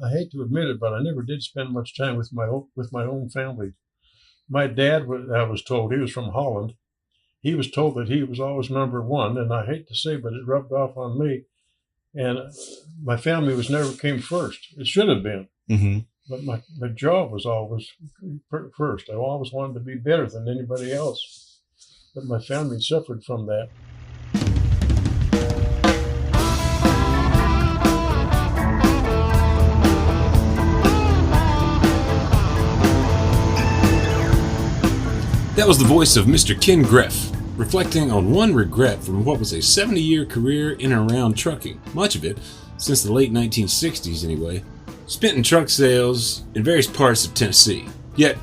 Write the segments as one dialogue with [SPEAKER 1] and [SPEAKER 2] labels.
[SPEAKER 1] I hate to admit it, but I never did spend much time with my own family. My dad, I was told, he was from Holland. He was told that he was always number one, and I hate to say, but it rubbed off on me. And my family never came first. It should have been.
[SPEAKER 2] Mm-hmm.
[SPEAKER 1] But my job was always first. I always wanted to be better than anybody else. But my family suffered from that.
[SPEAKER 2] That was the voice of Mr. Ken Greff, reflecting on one regret from what was a 70-year career in and around trucking, much of it, since the late 1960s anyway, spent in truck sales in various parts of Tennessee. Yet,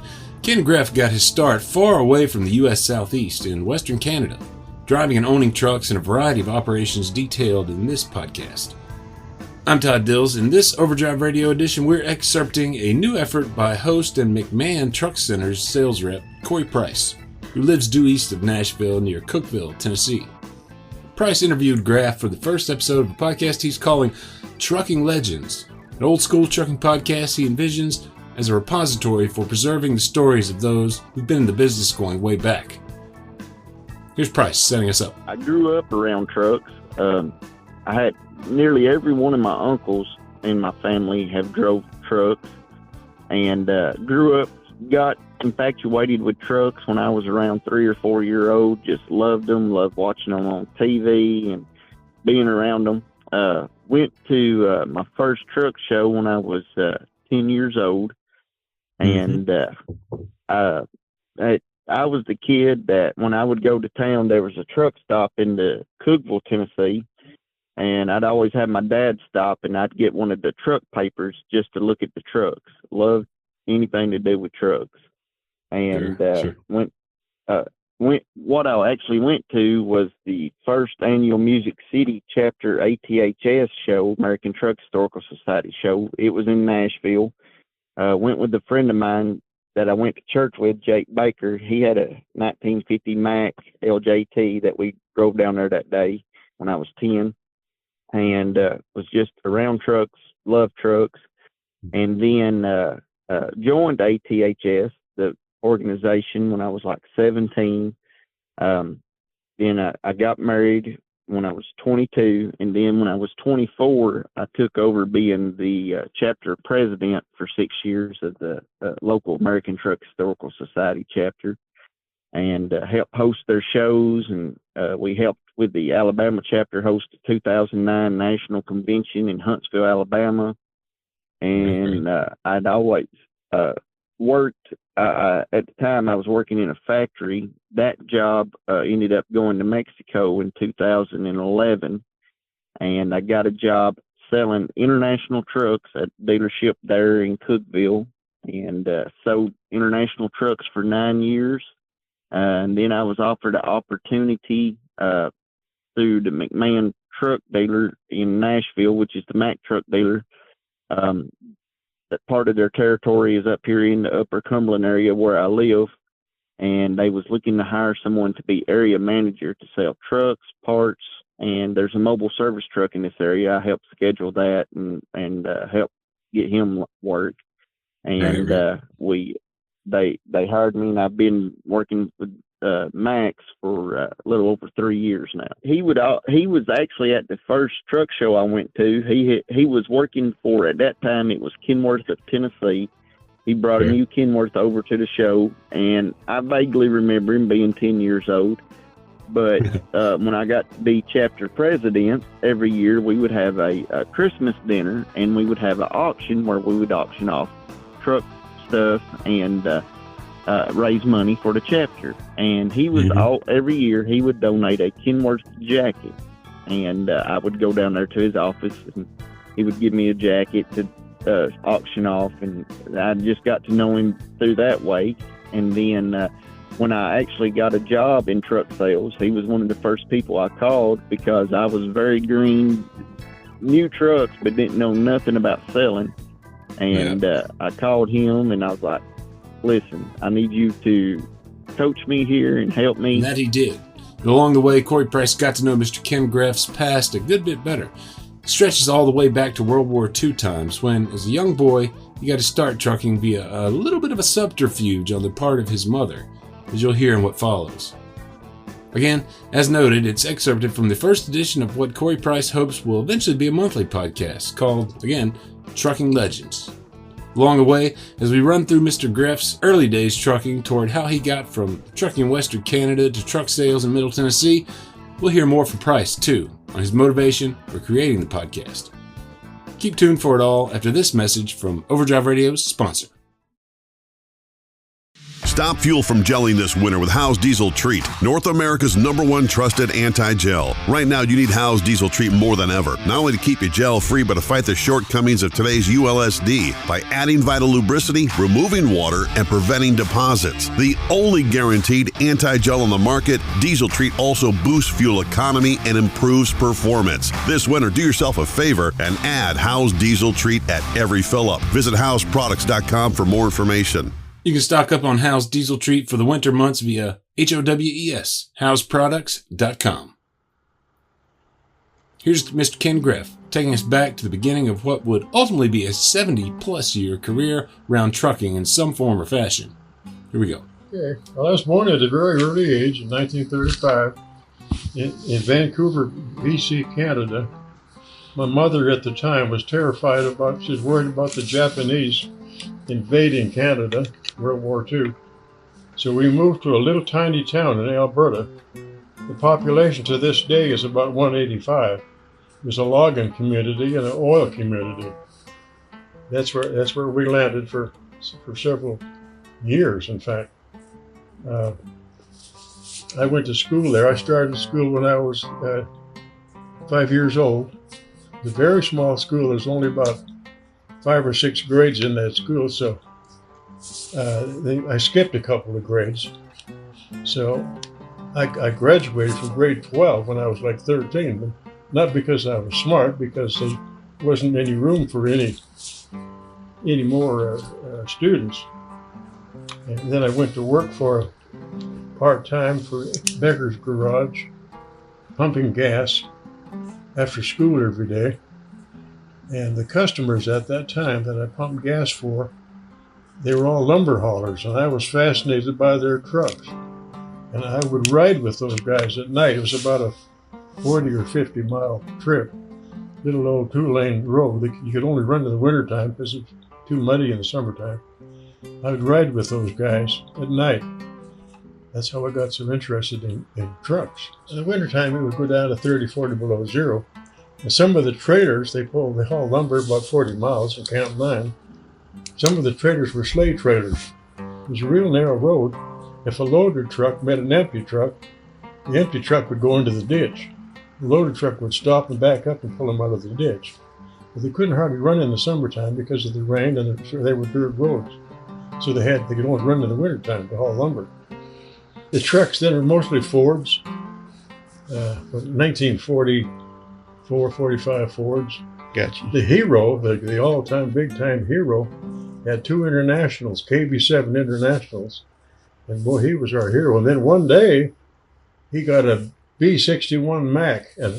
[SPEAKER 2] Ken Greff got his start far away from the U.S. Southeast in Western Canada, driving and owning trucks in a variety of operations detailed in this podcast. I'm Todd Dills. In this Overdrive Radio edition, we're excerpting a new effort by host and McMahon Truck Centers sales rep Corey Price, who lives due east of Nashville near Cookeville, Tennessee. Price interviewed Greff for the first episode of a podcast he's calling Trucking Legends, an old-school trucking podcast he envisions as a repository for preserving the stories of those who've been in the business going way back. Here's Price setting us up.
[SPEAKER 3] I grew up around trucks. I had nearly every one of my uncles in my family have drove trucks, and grew up, got infatuated with trucks when I was around 3 or 4 years old. Just loved them, loved watching them on TV and being around them. Went to my first truck show when I was 10 years old, and I was the kid that when I would go to town, there was a truck stop in the Cookeville, Tennessee, and I'd always have my dad stop, and I'd get one of the truck papers just to look at the trucks. Loved anything to do with trucks. And what I actually went to was the first annual Music City chapter ATHS show, American Truck Historical Society show. It was in Nashville. Went with a friend of mine that I went to church with, Jake Baker. He had a 1950 Mack LJT that we drove down there that day when I was 10, and was just around trucks, loved trucks, and then joined ATHS, the organization, when I was like 17. Then I got married when I was 22, and then when I was 24, I took over being the chapter president for 6 years of the local American Truck Historical Society chapter, and helped host their shows, and we helped with the Alabama chapter host the 2009 National Convention in Huntsville, Alabama, and I'd always worked. At the time, I was working in a factory. That job ended up going to Mexico in 2011, and I got a job selling international trucks at a dealership there in Cookeville, and sold international trucks for 9 years. And then I was offered an opportunity through the McMahon Truck dealer in Nashville, which is the Mack truck dealer. That part of their territory is up here in the Upper Cumberland area where I live, and they was looking to hire someone to be area manager to sell trucks, parts, and there's a mobile service truck in this area. I helped schedule that and help get him work, and they hired me, and I've been working with Max for a little over 3 years now. He was actually at the first truck show I went to. He was working for, at that time it was Kenworth of Tennessee. He brought a new Kenworth over to the show, and I vaguely remember him being 10 years old. But when I got to be chapter president, every year we would have a Christmas dinner, and we would have an auction where we would auction off truck stuff and raise money for the chapter. And he was every year he would donate a Kenworth jacket, and I would go down there to his office, and he would give me a jacket to auction off, and I just got to know him through that way. And then when I actually got a job in truck sales, he was one of the first people I called, because I was very green, new trucks, but didn't know nothing about selling. And I called him, and I was like, listen, I need you to coach me here and help me.
[SPEAKER 2] And that he did. And along the way, Corey Price got to know Mr. Ken Greff's past a good bit better. stretches all the way back to World War II times when, as a young boy, he got to start trucking via a little bit of a subterfuge on the part of his mother, as you'll hear in what follows. Again, as noted, it's excerpted from the first edition of what Corey Price hopes will eventually be a monthly podcast called, again, Trucking Legends. Along the way, as we run through Mr. Greff's early days trucking toward how he got from trucking in Western Canada to truck sales in Middle Tennessee, we'll hear more from Price, too, on his motivation for creating the podcast. Keep tuned for it all after this message from Overdrive Radio's sponsor.
[SPEAKER 4] Stop fuel from gelling this winter with Howe's Diesel Treat, North America's #1 trusted anti-gel. Right now, you need Howe's Diesel Treat more than ever, not only to keep you gel-free, but to fight the shortcomings of today's ULSD by adding vital lubricity, removing water, and preventing deposits. The only guaranteed anti-gel on the market, Diesel Treat also boosts fuel economy and improves performance. This winter, do yourself a favor and add Howe's Diesel Treat at every fill-up. Visit HowesProducts.com for more information.
[SPEAKER 2] You can stock up on Howe's Diesel Treat for the winter months via HOWES, HowesProducts.com. Here's Mr. Ken Greff taking us back to the beginning of what would ultimately be a 70-plus year career around trucking in some form or fashion. Here we go.
[SPEAKER 1] Okay. Well, I was born at a very early age in 1935 in Vancouver, BC, Canada. My mother at the time was terrified she was worried about the Japanese invading Canada, World War II. So we moved to a little tiny town in Alberta. The population to this day is about 185. It was a logging community and an oil community. That's where we landed for several years, in fact. I went to school there. I started school when I was 5 years old. It's a very small school. There's only about 5 or 6 grades in that school, so I skipped a couple of grades. So I graduated from grade 12 when I was like 13, but not because I was smart, because there wasn't any room for any more students. And then I went to work for part-time for Becker's Garage, pumping gas after school every day. And the customers at that time that I pumped gas for, they were all lumber haulers, and I was fascinated by their trucks. And I would ride with those guys at night. It was about a 40 or 50 mile trip, little old 2-lane road that you could only run in the wintertime because it's too muddy in the summertime. I would ride with those guys at night. That's how I got so interested in trucks. In the wintertime, it would go down to 30, 40 below zero. And some of the trailers, they haul lumber about 40 miles and count 9. Some of the trailers were sleigh trailers. It was a real narrow road. If a loaded truck met an empty truck, the empty truck would go into the ditch. The loaded truck would stop and back up and pull them out of the ditch. But they couldn't hardly run in the summertime because of the rain, and they were dirt roads. So they could only run in the wintertime to haul lumber. The trucks then were mostly Fords, 1944, 45 Fords.
[SPEAKER 5] Gotcha.
[SPEAKER 1] The Hero, the all-time big-time Hero, had 2 Internationals, KB7 Internationals. And boy, he was our hero. And then one day, he got a B-61 Mac. And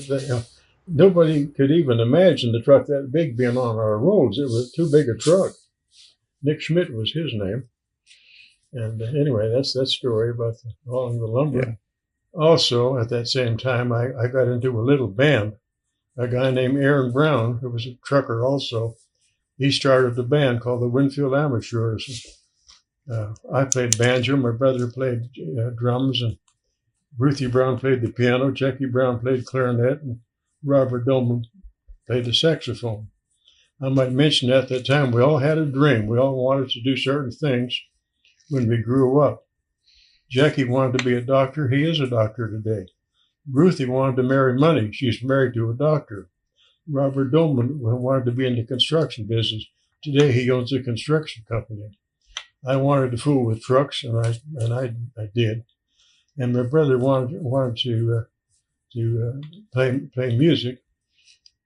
[SPEAKER 1] nobody could even imagine the truck that big being on our roads. It was too big a truck. Nick Schmidt was his name. And anyway, that's that story about hauling the lumber. Yeah. Also, at that same time, I got into a little band. A guy named Aaron Brown, who was a trucker also, he started a band called the Winfield Amateurs. I played banjo, my brother played drums, and Ruthie Brown played the piano, Jackie Brown played clarinet, and Robert Dolman played the saxophone. I might mention at that time, we all had a dream. We all wanted to do certain things when we grew up. Jackie wanted to be a doctor. He is a doctor today. Ruthie wanted to marry money. She's married to a doctor. Robert Dolman wanted to be in the construction business. Today he owns a construction company. I wanted to fool with trucks, and I did. And my brother wanted to play music,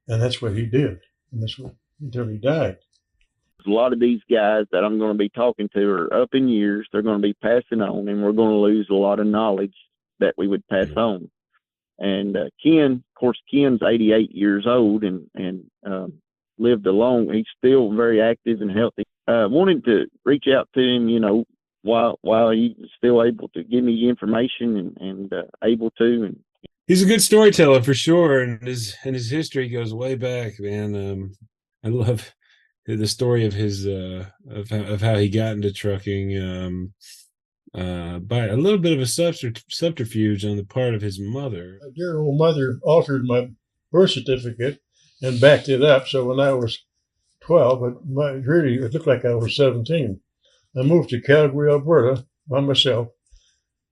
[SPEAKER 1] and that's what he did. And that's what until he died.
[SPEAKER 3] A lot of these guys that I'm going to be talking to are up in years. They're going to be passing on, and we're going to lose a lot of knowledge that we would pass on. And Ken, of course, Ken's 88 years old and lived alone. He's still very active and healthy. Wanted to reach out to him, while he was still able to give me information and able to. And
[SPEAKER 2] he's a good storyteller for sure, and his history goes way back, man. I love the story of his of how he got into trucking by a little bit of a subterfuge on the part of his mother.
[SPEAKER 1] My dear old mother altered my birth certificate and backed it up, so when I was 12, it looked like I was 17. I moved to Calgary, Alberta by myself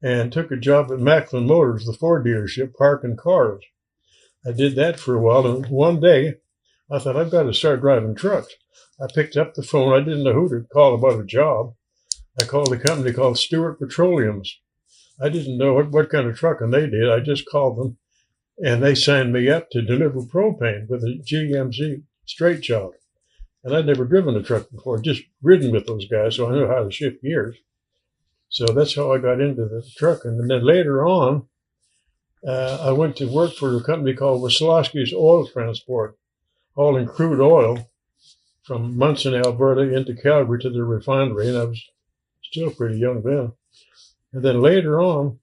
[SPEAKER 1] and took a job at Macklin Motors, the Ford dealership, parking cars. I did that for a while, and one day I thought, I've got to start driving trucks. I picked up the phone. I didn't know who to call about a job. I called a company called Stewart Petroleums. I didn't know what kind of trucking they did. I just called them, and they signed me up to deliver propane with a GMC straight job. And I'd never driven a truck before, just ridden with those guys, so I knew how to shift gears. So that's how I got into the trucking. And then later on, I went to work for a company called Waslowski's Oil Transport, hauling crude oil from Munson, Alberta into Calgary to the refinery. And I was still pretty young then. And then later on,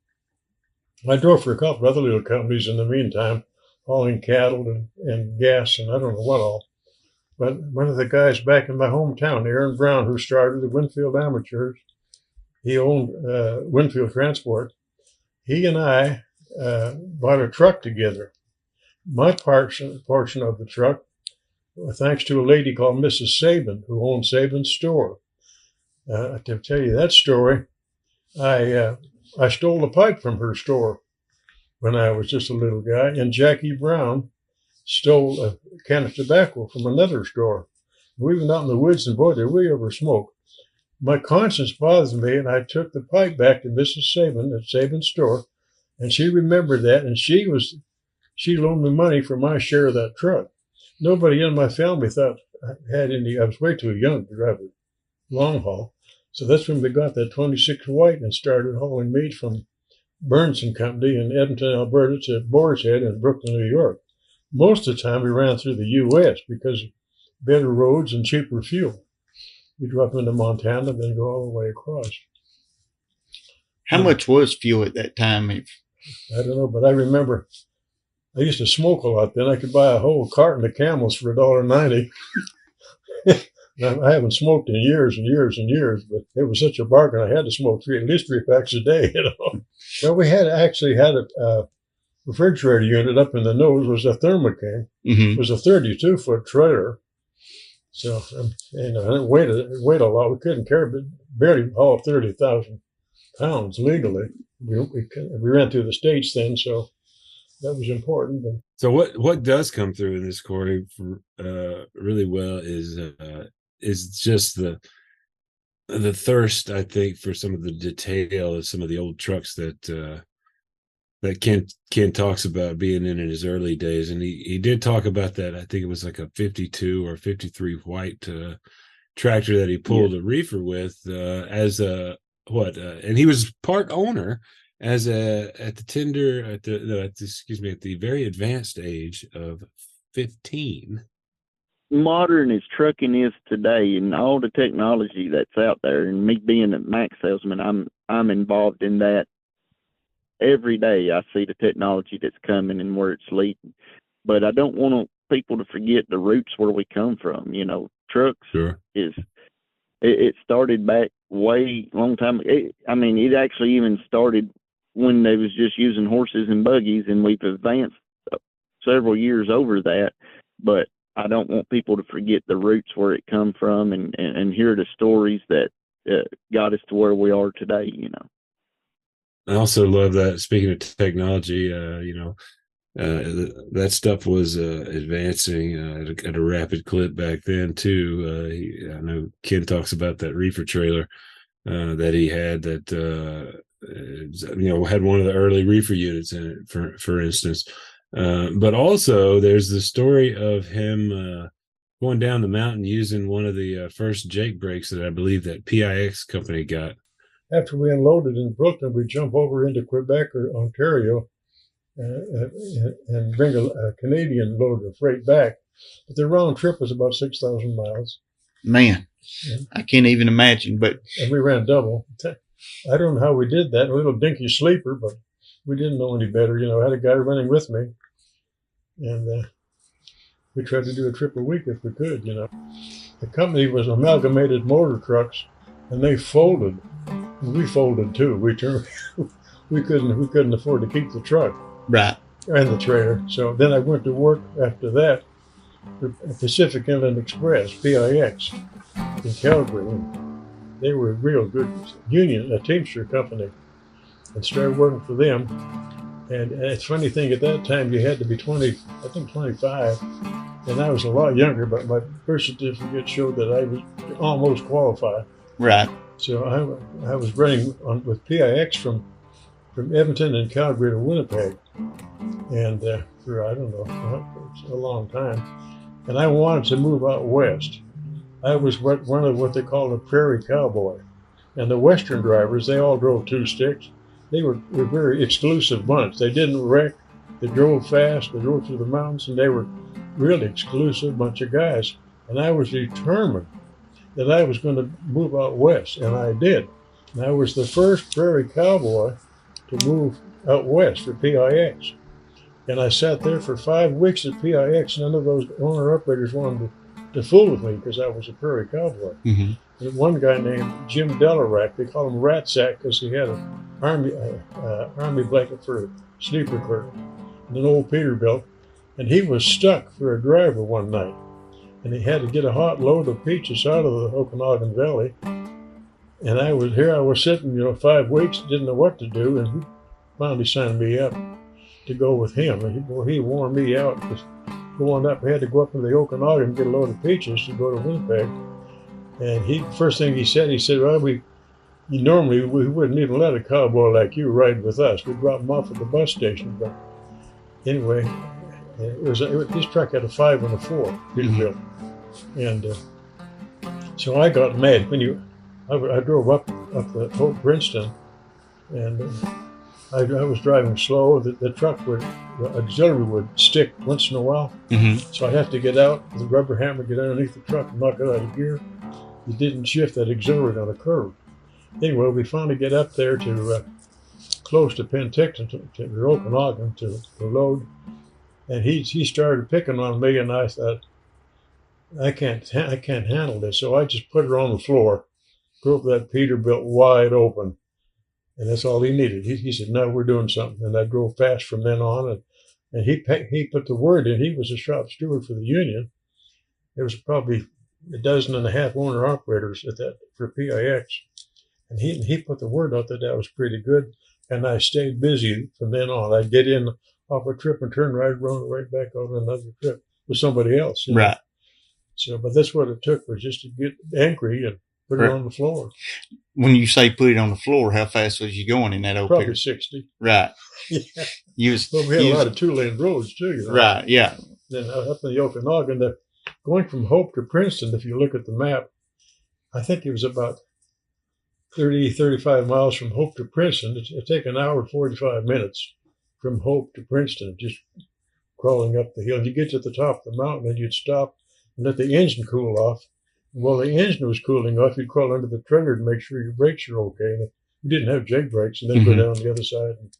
[SPEAKER 1] I drove for a couple other little companies in the meantime, hauling cattle and gas and I don't know what all. But one of the guys back in my hometown, Aaron Brown, who started the Winfield Amateurs, he owned Winfield Transport. He and I bought a truck together. My portion of the truck, thanks to a lady called Mrs. Sabin, who owned Sabin's store. To tell you that story, I stole a pipe from her store when I was just a little guy, and Jackie Brown stole a can of tobacco from another store. We went out in the woods, and boy, did we ever smoke. My conscience bothered me, and I took the pipe back to Mrs. Sabin at Sabin's store, and she remembered that, and she loaned me money for my share of that truck. Nobody in my family thought I had any. I was way too young to drive a long haul. So that's when we got that 26 white and started hauling meat from Burns and Company in Edmonton, Alberta to Boar's Head in Brooklyn, New York. Most of the time we ran through the U.S. because better roads and cheaper fuel. We drop into Montana, then go all the way across.
[SPEAKER 5] How much was fuel at that time?
[SPEAKER 1] I don't know, but I remember I used to smoke a lot then. I could buy a whole carton of Camels for $1.90. I haven't smoked in years and years and years, but it was such a bargain. I had to smoke at least 3 packs a day, Well, we actually had a refrigerator unit up in the nose. Was a Thermoking.
[SPEAKER 5] Mm-hmm.
[SPEAKER 1] It was a 32-foot trailer. So, it weighed a lot. We couldn't carry, but barely haul 30,000 pounds legally. We ran through the States then, so that was important.
[SPEAKER 2] So what does come through in this recording really well is just the thirst, I think, for some of the detail of some of the old trucks that Ken talks about being in his early days. And he did talk about that. I think it was like a 52 or 53 white tractor that he pulled a reefer with as a and he was part owner at the very advanced age of 15.
[SPEAKER 3] Modern as trucking is today, and all the technology that's out there, and me being a Mac salesman, I'm involved in that every day. I see the technology that's coming and where it's leading, but I don't want people to forget the roots where we come from. Trucks it started back way long time. It actually even started when they was just using horses and buggies, and we've advanced several years over that. But I don't want people to forget the roots where it come from and hear the stories that got us to where we are today.
[SPEAKER 2] I also love that. Speaking of technology, that stuff was advancing at a rapid clip back then too. I know Ken talks about that reefer trailer that he had that had one of the early reefer units in it, for instance. But also there's the story of him going down the mountain using one of the first Jake brakes that I believe that PIX company got.
[SPEAKER 1] After we unloaded in Brooklyn, we jump over into Quebec or Ontario, and bring a Canadian load of freight back. But the round trip was about 6,000 miles.
[SPEAKER 5] Man, I can't even imagine. But
[SPEAKER 1] and we ran double. I don't know how we did that. A little dinky sleeper, but we didn't know any better. I had a guy running with me, and we tried to do a trip a week if we could. The company was Amalgamated Motor Trucks, and they folded. And we folded too. We couldn't afford to keep the truck,
[SPEAKER 5] right,
[SPEAKER 1] and the trailer. So then I went to work after that for Pacific Inland Express, PIX, in Calgary. They were a real good union, a Teamster company, and started working for them. And it's a funny thing, at that time you had to be 25, and I was a lot younger, but my birth certificate showed that I was almost qualified.
[SPEAKER 5] Right. So
[SPEAKER 1] I was running with PIX from Edmonton and Calgary to Winnipeg, and for, I don't know, a long time. And I wanted to move out west. I was one of what they call a prairie cowboy. And the Western drivers, they all drove two sticks. They were a very exclusive bunch. They didn't wreck. They drove fast. They drove through the mountains, and they were really exclusive bunch of guys. And I was determined that I was going to move out west, and I did. And I was the first prairie cowboy to move out west for PIX. And I sat there for 5 weeks at PIX. None of those owner-operators wanted to fool with me because I was a prairie cowboy.
[SPEAKER 5] Mm-hmm.
[SPEAKER 1] And one guy named Jim Delarack, they call him Rat Sack because he had an army blanket for a sleeper clerk and an old Peterbilt. And he was stuck for a driver one night. And he had to get a hot load of peaches out of the Okanagan Valley. And I was sitting, 5 weeks, didn't know what to do, and he finally signed me up to go with him. And he wore me out because going up, we had to go up to the Okanagan and get a load of peaches to go to Winnipeg. And first thing he said, well, normally we wouldn't even let a cowboy like you ride with us. We'd drop him off at the bus station. But anyway, his truck had a 5 and a 4 Peterbilt. And so I got mad when I drove up the Hope Princeton, and I was driving slow. The auxiliary would stick once in a while, so I have to get out with a rubber hammer, get underneath the truck, and knock it out of gear. It didn't shift that auxiliary on a curve. Anyway, we finally get up there to close to Penticton, to Okanagan, to load, and he started picking on me, and I thought, I can't handle this, so I just put her on the floor, drove that Peterbilt wide open, and that's all he needed. He said, "No, we're doing something," and I drove fast from then on, and he put the word in. He was a shop steward for the union. There was probably 12 owner operators at that for PIX, and he put the word out that was pretty good, and I stayed busy from then on. I'd get in off a trip and turn right around, right back on another trip with somebody else.
[SPEAKER 5] Right.
[SPEAKER 1] So, but that's what it took, was just to get angry and put it on the floor.
[SPEAKER 5] When you say put it on the floor, how fast was you going in that old
[SPEAKER 1] Probably
[SPEAKER 5] period?
[SPEAKER 1] 60.
[SPEAKER 5] Right.
[SPEAKER 1] Yeah. But we had a lot of 2-lane roads too.
[SPEAKER 5] Right. Yeah.
[SPEAKER 1] Then up in the Okanagan, going from Hope to Princeton, if you look at the map, I think it was about 35 miles from Hope to Princeton. It took an hour and 45 minutes from Hope to Princeton, just crawling up the hill. And you get to the top of the mountain and you'd stop and let the engine cool off. And while the engine was cooling off, you'd crawl under the trigger to make sure your brakes are okay. And we didn't have Jake brakes, and then go down the other side and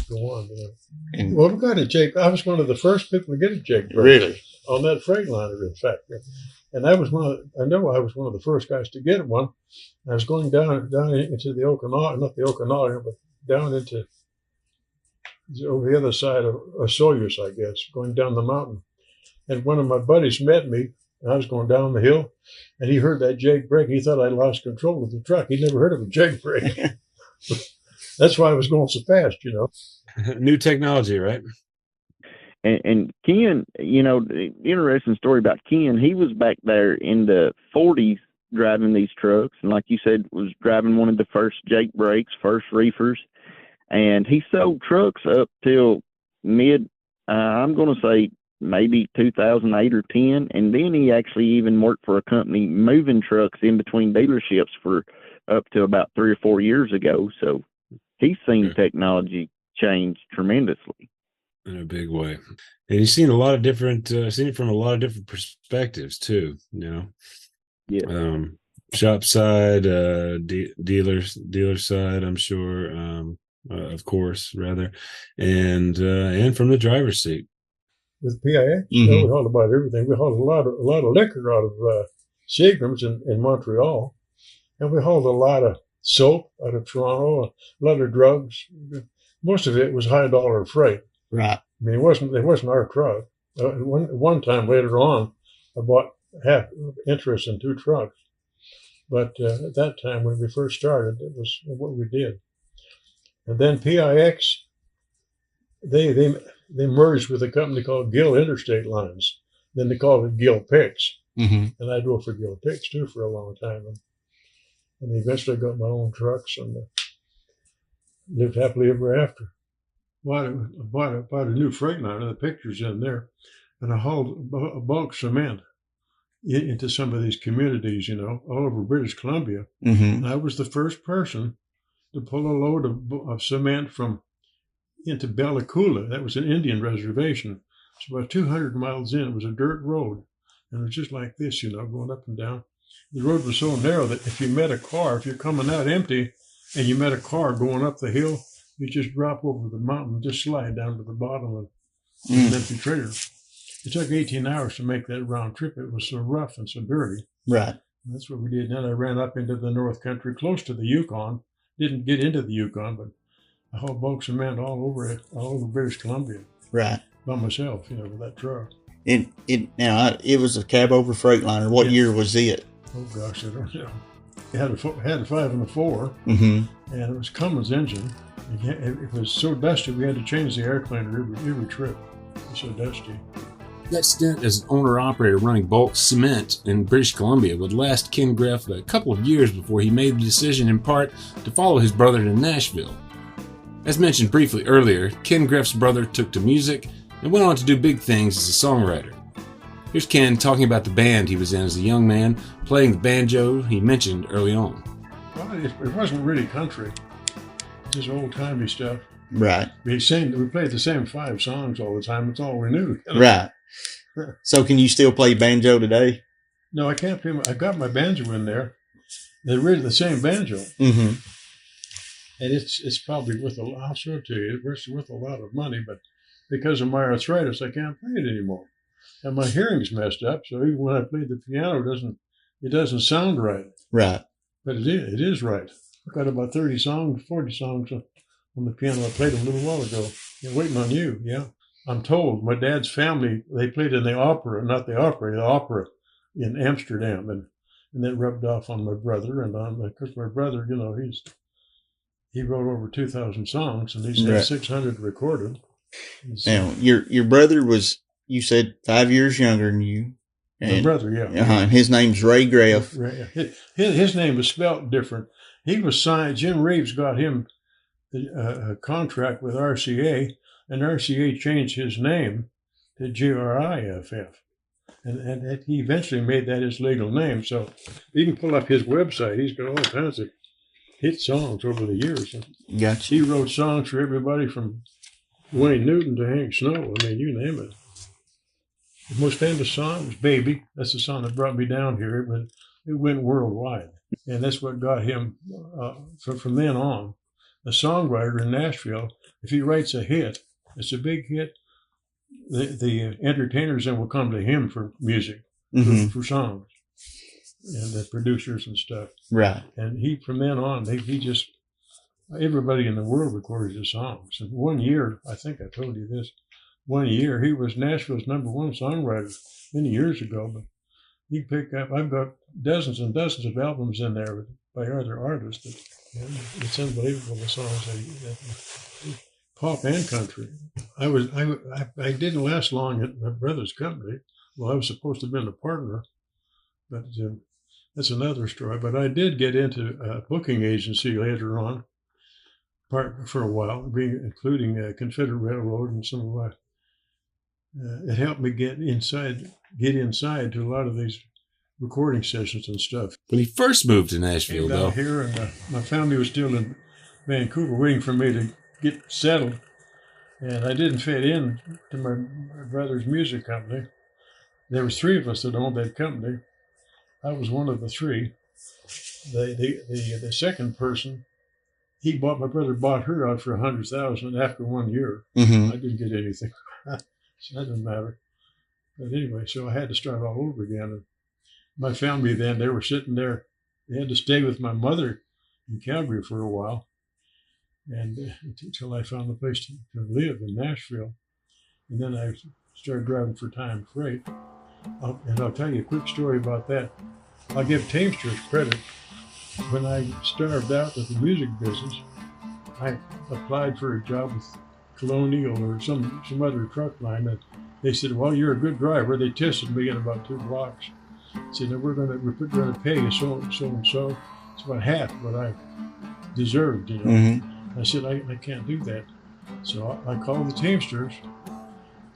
[SPEAKER 1] go on. And, well, we got a Jake. I was one of the first people to get a Jake brake.
[SPEAKER 5] Really?
[SPEAKER 1] On that Freightliner, in fact. And I was one of the first guys to get one. I was going down into the Okanagan, not the Okanagan, but down into over the other side of Sawyers, I guess, going down the mountain. And one of my buddies met me, and I was going down the hill, and he heard that Jake brake. He thought I lost control of the truck. He'd never heard of a Jake brake. That's why I was going so fast,
[SPEAKER 2] New technology, right?
[SPEAKER 3] And Ken, the interesting story about Ken, he was back there in the 40s driving these trucks. And like you said, was driving one of the first Jake brakes, first reefers. And he sold trucks up till I'm going to say maybe 2008 or 10. And then he actually even worked for a company moving trucks in between dealerships for up to about 3 or 4 years ago. So he's seen technology change tremendously.
[SPEAKER 2] in a big way. And you've seen a lot of different, seen it from a lot of different perspectives too, you know?
[SPEAKER 3] Yeah.
[SPEAKER 2] Shop side, dealer side, I'm sure, of course, rather, and from the driver's seat.
[SPEAKER 1] With PIX, we hauled about everything. We hauled a lot of liquor out of Seagram's in Montreal, and we hauled a lot of soap out of Toronto, a lot of drugs. Most of it was $high freight.
[SPEAKER 5] Right.
[SPEAKER 1] I mean, it wasn't our truck. One time later on, I bought half interest in 2 trucks. But at that time, when we first started, it was what we did. And then PIX, they merged with a company called Gill Interstate Lines. Then they called it Gill Pix. And I drove for Gill Pix too for a long time. And eventually got my own trucks and lived happily ever after. Bought a new Freightliner, the picture's in there, and I hauled a bulk cement into some of these communities, you know, all over British Columbia. And I was the first person to pull a load of cement into Bella Coola. That was an Indian reservation. It's about 200 miles in. It was a dirt road. And it was just like this, you know, going up and down. The road was so narrow that if you met a car, if you're coming out empty and you met a car going up the hill, you just drop over the mountain and just slide down to the bottom of an empty trailer. It took 18 hours to make that round trip. It was so rough and so dirty.
[SPEAKER 5] Right.
[SPEAKER 1] And that's what we did. Then I ran up into the North Country, close to the Yukon. Didn't get into the Yukon, but I hauled bulk cement all over British Columbia.
[SPEAKER 5] Right.
[SPEAKER 1] By myself, you know, with that truck.
[SPEAKER 5] It was a cab over Freightliner. What year was it?
[SPEAKER 1] Oh gosh, I don't know. It had a 5 and a 4,
[SPEAKER 5] Mm-hmm.
[SPEAKER 1] and it was Cummins engine. It was so dusty we had to change the air cleaner every trip. It was so dusty.
[SPEAKER 2] That stint as an owner-operator running bulk cement in British Columbia would last Ken Greff a couple of years before he made the decision, in part, to follow his brother to Nashville. As mentioned briefly earlier, Ken Greff's brother took to music and went on to do big things as a songwriter. Here's Ken talking about the band he was in as a young man, playing the banjo he mentioned early on.
[SPEAKER 1] Well, it wasn't really country. Just old-timey stuff.
[SPEAKER 5] Right.
[SPEAKER 1] We played the same 5 songs all the time. That's all we knew. You know?
[SPEAKER 5] Right. So can you still play banjo today?
[SPEAKER 1] No, I can't play. I got my banjo in there. They're really the same banjo.
[SPEAKER 5] Mm-hmm.
[SPEAKER 1] And it's probably worth I'll show it to you. It's worth a lot of money, but because of my arthritis, I can't play it anymore. And my hearing's messed up, so even when I play the piano, it doesn't sound right.
[SPEAKER 5] Right.
[SPEAKER 1] But it is right. I've got about 40 songs on the piano. I played them a little while ago. Waiting on you, yeah. I'm told my dad's family, they played in the opera in Amsterdam, and that rubbed off on my brother. And because my brother, you know, he wrote over 2,000 songs, and he's had 600 recorded.
[SPEAKER 5] Now, your brother was, you said, 5 years younger than you.
[SPEAKER 1] My brother, yeah.
[SPEAKER 5] And his name's Ray Greff.
[SPEAKER 1] His name was spelled different. He was signed. Jim Reeves got him a contract with RCA, and RCA changed his name to Griff. And he eventually made that his legal name. So you can pull up his website. He's got all kinds of hit songs over the years.
[SPEAKER 5] Gotcha.
[SPEAKER 1] He wrote songs for everybody from Wayne Newton to Hank Snow. I mean, you name it. The most famous song was Baby. That's the song that brought me down here. It went worldwide. And that's what got him, from then on, a songwriter in Nashville. If he writes a hit, it's a big hit, the entertainers then will come to him for music, for songs, and the producers and stuff.
[SPEAKER 5] Right.
[SPEAKER 1] And from then on, everybody in the world recorded his songs. And 1 year, I think I told you this, 1 year, he was Nashville's #1 songwriter many years ago. But you pick up, I've got dozens and dozens of albums in there by other artists. It's unbelievable, the songs they pop and country. I didn't last long at my brother's company. Well, I was supposed to have been a partner, but that's another story. But I did get into a booking agency later on, for a while, including Confederate Railroad and some of my. It helped me get inside to a lot of these recording sessions and stuff.
[SPEAKER 2] When he first moved to Nashville,
[SPEAKER 1] Came down here, and my family was still in Vancouver, waiting for me to get settled. And I didn't fit in to my brother's music company. There was 3 of us that owned that company. I was one of the 3. The second person, my brother bought her out for $100,000 after 1 year.
[SPEAKER 5] Mm-hmm.
[SPEAKER 1] I didn't get anything. So that didn't matter. But anyway, so I had to start all over again. And my family then, they were sitting there. They had to stay with my mother in Calgary for a while, and until I found a place to live in Nashville. And then I started driving for Time Freight. I'll tell you a quick story about that. I'll give Teamsters credit. When I starved out with the music business, I applied for a job with Colonial or some other truck line. And they said, "Well, you're a good driver." They tested me in about 2 blocks. Said, "No, we're going to pay you so and so. It's about half what I deserved, you know."
[SPEAKER 5] Mm-hmm.
[SPEAKER 1] I said, I can't do that. So I called the Teamsters,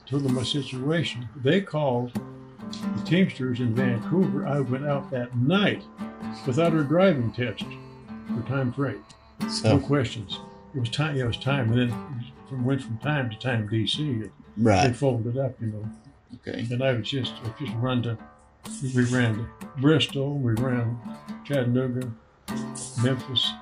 [SPEAKER 1] told them my situation. They called the Teamsters in Vancouver. I went out that night without a driving test for Time Freight.
[SPEAKER 5] So,
[SPEAKER 1] No questions. It was time. It was time, and then went from Time to Time DC. They
[SPEAKER 5] right.
[SPEAKER 1] folded up, you know.
[SPEAKER 5] Okay.
[SPEAKER 1] And I would just run to. We ran to Bristol. We ran Chattanooga, Memphis.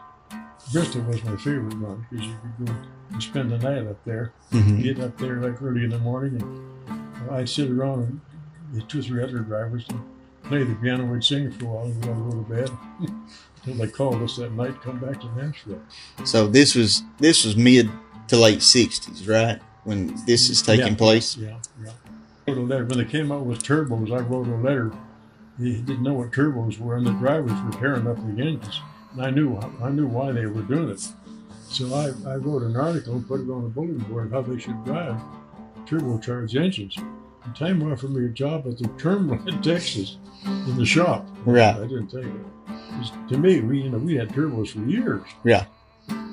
[SPEAKER 1] Bristol was my favorite run because you could go and spend the night up there.
[SPEAKER 5] Mm-hmm.
[SPEAKER 1] Get up there like early in the morning, and I'd sit around and the 2 or 3 other drivers and play the piano. We'd sing for a while and we'd go to bed until they called us that night. Come back to Nashville.
[SPEAKER 5] So this was mid to late 60s, right? When this is taking place.
[SPEAKER 1] Yeah. I wrote a letter when they came out with turbos. I wrote a letter. He didn't know what turbos were, and the drivers were tearing up the engines. And I knew why they were doing it. So I wrote an article and put it on the bulletin board how they should drive turbocharged engines. And Time offered me a job at the terminal in Texas in the shop.
[SPEAKER 5] Right.
[SPEAKER 1] I didn't take it. 'Cause to me, we had turbos for years.
[SPEAKER 5] Yeah.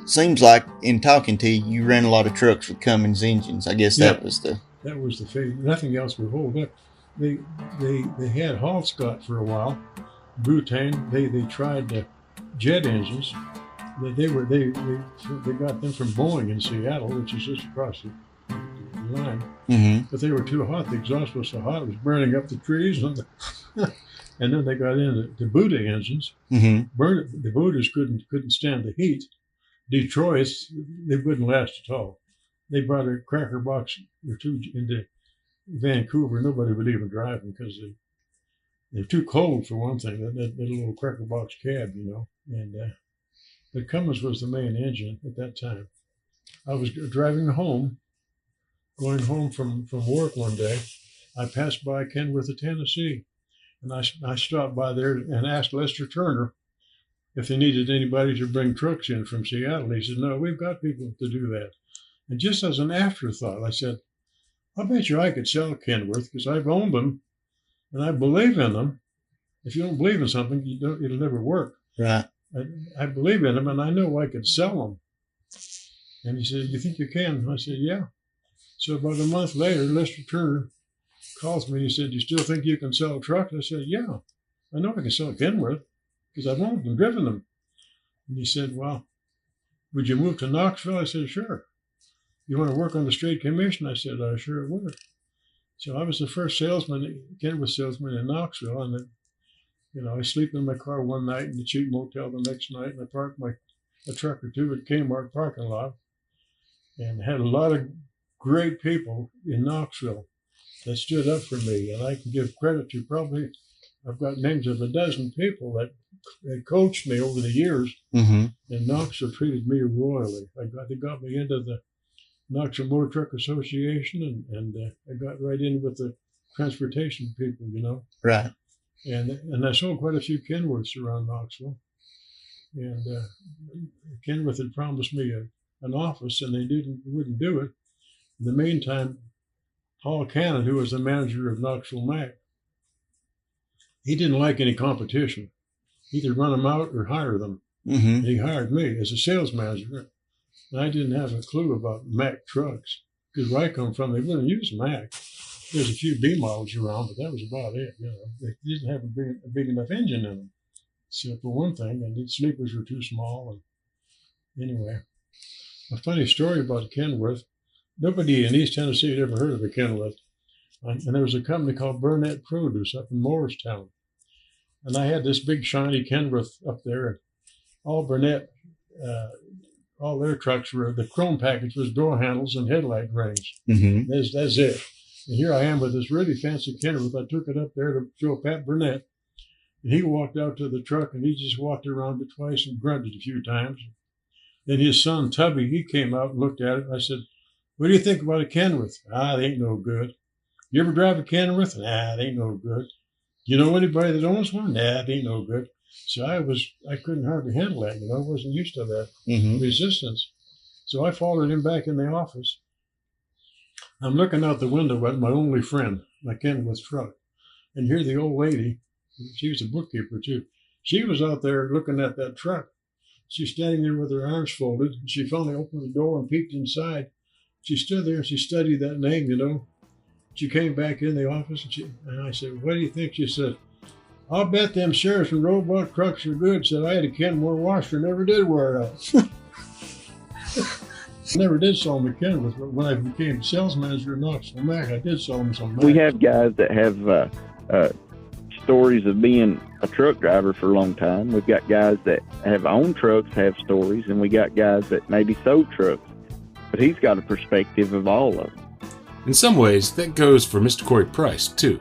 [SPEAKER 5] Seems like in talking to you, you ran a lot of trucks with Cummins engines. I guess that was the
[SPEAKER 1] phase. Nothing else would hold up. They had Hall-Scott for a while. Butane. They tried jet engines. They got them from Boeing in Seattle, which is just across the line.
[SPEAKER 5] Mm-hmm.
[SPEAKER 1] But they were too hot. The exhaust was so hot it was burning up the trees. And then they got into the Buda engines.
[SPEAKER 5] Mm-hmm.
[SPEAKER 1] The Budas couldn't stand the heat. Detroit's, they wouldn't last at all. They brought a cracker box or 2 into Vancouver. Nobody would even drive them because they're too cold for one thing. That little cracker box cab, you know. And but Cummins was the main engine at that time. I was driving home, going home from work one day. I passed by Kenworth, Tennessee, and I stopped by there and asked Lester Turner if they needed anybody to bring trucks in from Seattle. He said, "No, we've got people to do that." And just as an afterthought, I said, "I bet you I could sell Kenworth because I've owned them and I believe in them. If you don't believe in something, it'll never work.
[SPEAKER 5] Right.
[SPEAKER 1] I believe in them and I know I could sell them." And he said, "You think you can?" I said, "Yeah." So about a month later, Lester Turner calls me. He said, "You still think you can sell trucks?" I said, "Yeah, I know I can sell Kenworth because I've owned them, driven them." And he said, "Well, would you move to Knoxville?" I said, "Sure." "You want to work on the straight commission?" I said, "I sure would." So I was the first Kenworth salesman in Knoxville. And then, you know, I sleep in my car one night in the cheap motel the next night, and I parked a truck or 2 at Kmart parking lot, and had a lot of great people in Knoxville that stood up for me. And I can give credit to probably, I've got names of a dozen people that coached me over the years.
[SPEAKER 5] Mm-hmm.
[SPEAKER 1] And Knoxville treated me royally. They got me into the Knoxville Motor Truck Association, and I got right in with the transportation people, you know.
[SPEAKER 5] Right.
[SPEAKER 1] And I sold quite a few Kenworths around Knoxville. And Kenworth had promised me an office, and they wouldn't do it. In the meantime, Paul Cannon, who was the manager of Knoxville Mac, he didn't like any competition. Either run them out or hire them.
[SPEAKER 5] Mm-hmm.
[SPEAKER 1] And he hired me as a sales manager. And I didn't have a clue about Mack trucks because where I come from, they wouldn't use Mack. There's a few B models around, but that was about it. You know, they didn't have a big enough engine in them. So for one thing, and the sleepers were too small. And anyway, a funny story about Kenworth. nobody in East Tennessee had ever heard of a Kenworth. And there was a company called Burnett Produce up in Morristown. And I had this big shiny Kenworth up there. All Burnett, all their trucks were, the chrome package was door handles and headlight rings.
[SPEAKER 5] Mm-hmm.
[SPEAKER 1] That's it. And here I am with this really fancy Kenworth. I took it up there to show Pat Burnett. And he walked out to the truck and he just walked around it twice and grunted a few times. Then his son, Tubby, he came out and looked at it. And I said, "What do you think about a Kenworth?" "Ah, they ain't no good." "You ever drive a Kenworth?" "Nah, they ain't no good." "You know anybody that owns one?" "Nah, they ain't no good." So I couldn't hardly handle that, I wasn't used to that resistance. So I followed him back in the office. I'm looking out the window at my only friend, my Kenworth truck. And here the old lady, she was a bookkeeper too. She was out there looking at that truck. She's standing there with her arms folded. And she finally opened the door and peeked inside. She stood there and she studied that name, She came back in the office and I said, "What do you think?" She said, "I'll bet them Sheriff and Roebuck trucks are good." Said, "I had a Kenmore washer, never did wear it out." Never did sell them a Kenworth, but when I became sales manager at Knoxville Mac, I did sell them some Mac.
[SPEAKER 3] We have guys that have stories of being a truck driver for a long time. We've got guys that have owned trucks, have stories, and we got guys that maybe sold trucks. But he's got a perspective of all of them.
[SPEAKER 2] In some ways, that goes for Mr. Corey Price, too,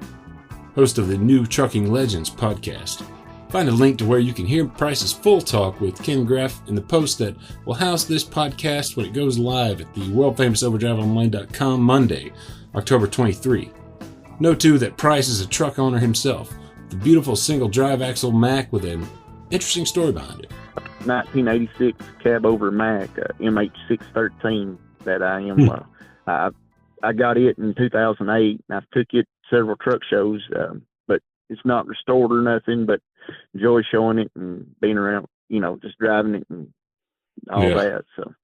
[SPEAKER 2] host of the New Trucking Legends podcast. Find a link to where you can hear Price's full talk with Ken Greff in the post that will house this podcast when it goes live at the world-famous overdriveonline.com Monday, October 23. Note, too, that Price is a truck owner himself, the beautiful single drive axle Mack with an interesting story behind it.
[SPEAKER 3] 1986 cab over Mack, MH613 that I am. I got it in 2008, and I took it several truck shows, but it's not restored or nothing, but enjoy showing it and being around, just driving it and all that. So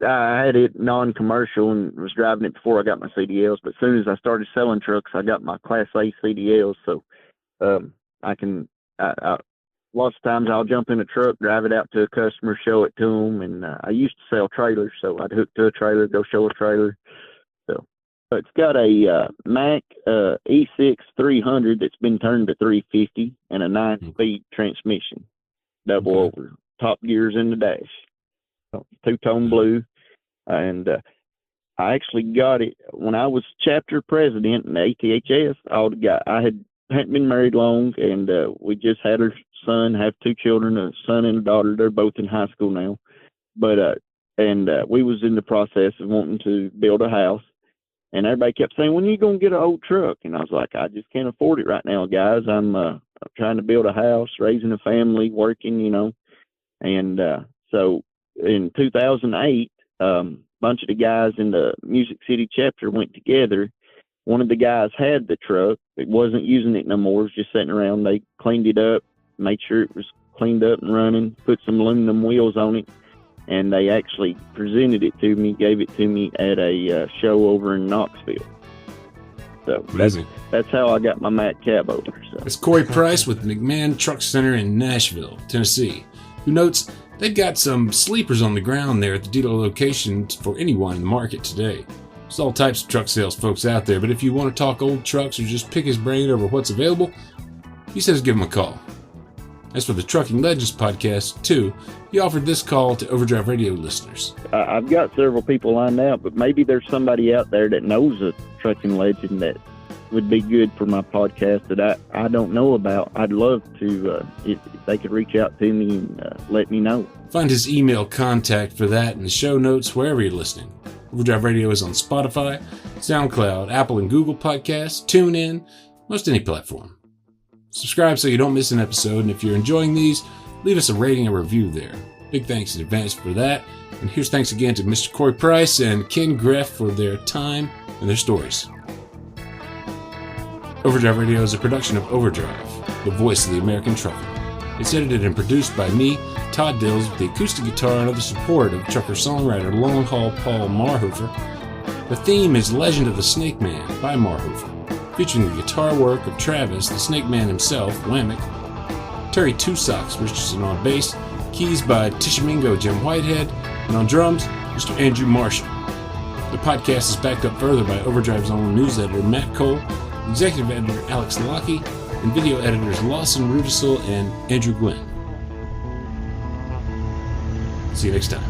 [SPEAKER 3] I had it non-commercial and was driving it before I got my CDLs, but as soon as I started selling trucks, I got my Class A CDLs, so lots of times I'll jump in a truck, drive it out to a customer, show it to them, and I used to sell trailers, so I'd hook to a trailer, go show a trailer. So it's got a Mack E6 300 that's been turned to 350 and a 9-speed transmission, double over, top gears in the dash, two-tone blue, and I actually got it when I was chapter president in the ATHS. I hadn't been married long, and we just had our son, have 2 children, a son and a daughter. They're both in high school now, but we was in the process of wanting to build a house, and everybody kept saying, "When are you gonna get an old truck?" And I was like, "I just can't afford it right now, guys. I'm trying to build a house, raising a family, working, and so in 2008, bunch of the guys in the Music City chapter went together. One of the guys had the truck. It wasn't using it no more. It was just sitting around. They cleaned it up, made sure it was cleaned up and running, put some aluminum wheels on it, and they actually presented it to me, gave it to me at a show over in Knoxville. So that's how I got my Mack cab over. So.
[SPEAKER 2] It's Corey Price with McMahon Truck Center in Nashville, Tennessee, who notes they've got some sleepers on the ground there at the dealer location for anyone in the market today. There's all types of truck sales folks out there, but if you want to talk old trucks or just pick his brain over what's available, he says give him a call. As for the Trucking Legends podcast, too, he offered this call to Overdrive Radio listeners.
[SPEAKER 3] I've got several people lined out, but maybe there's somebody out there that knows a trucking legend that would be good for my podcast that I don't know about. I'd love to, if they could reach out to me and let me know.
[SPEAKER 2] Find his email contact for that in the show notes wherever you're listening. Overdrive Radio is on Spotify, SoundCloud, Apple and Google Podcasts, TuneIn, most any platform. Subscribe so you don't miss an episode, and if you're enjoying these, leave us a rating and review there. Big thanks in advance for that, and here's thanks again to Mr. Corey Price and Ken Greff for their time and their stories. Overdrive Radio is a production of Overdrive, the voice of the American trucker. It's edited and produced by me, Todd Dills, with the acoustic guitar and other support of trucker-songwriter Long Haul Paul Marhofer. The theme is Legend of the Snake Man by Marhofer, featuring the guitar work of Travis, the Snake Man himself, Whammick, Terry Two Socks Richardson on bass, keys by Tishomingo Jim Whitehead, and on drums, Mr. Andrew Marshall. The podcast is backed up further by Overdrive's own news editor Matt Cole, executive editor Alex Lockie, and video editors Lawson Rudisill and Andrew Gwynn. See you next time.